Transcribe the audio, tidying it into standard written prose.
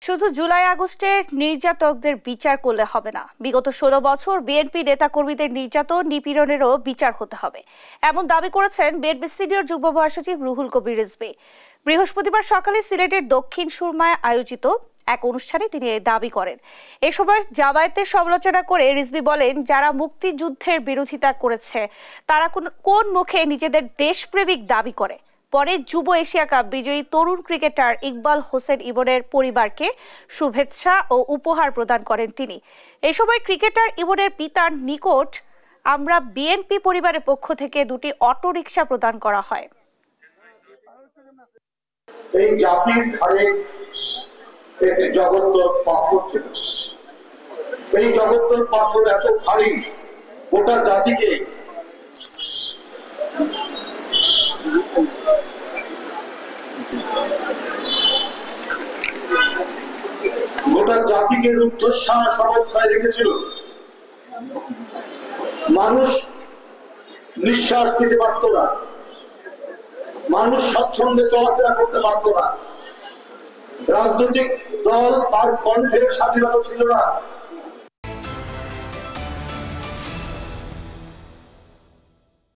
শুধু জুলাই আগস্টের নির্যাতকদের বিচার করলে হবে না, বিগত 16 বছর বিএনপি নেতাকর্মীদের নির্যাতন নিপীড়নেরও বিচার হতে হবে, এমন দাবি করেছেন বিএনপি সিনিয়র যুগ্ম মহাসচিব রুহুল কবির রিজভী। বৃহস্পতিবার সকালে সিলেটের দক্ষিণ সুরমায় আয়োজিত এক অনুষ্ঠানে তিনি এই দাবি করেন। এ সময় জামায়াতের সমালোচনা করে রিজভী বলেন, যারা মুক্তিযুদ্ধের বিরোধিতা করেছে তারা কোন মুখে নিজেদের দেশপ্রেমিক দাবি করে। পরে যুব এশিয়া কাপ বিজয়ী তরুণ ক্রিকেটার ইকবাল হোসেন ইমনের পরিবারকে শুভেচ্ছা ও উপহার প্রদান করেন তিনি। এই সময় ক্রিকেটার ইমনের পিতার নিকট আমরা বিএনপি পরিবারের পক্ষ থেকে 2টি অটোরিকশা প্রদান করা হয়। এই জাতির ঘাড়ে একটি জগদ্দল পাথর চেপে বসেছে। এই জগদ্দল পাথর এত ভারী, গোটা জাতিকে রুদ্ধশ্বাস অবস্থায় রেখেছিল। মানুষ নিঃশ্বাস নিতে পারত না, মানুষ স্বচ্ছন্দে চলাফেরা করতে পারত না, রাজনৈতিক দল তার কণ্ঠের স্বাধীনতা ছিল না।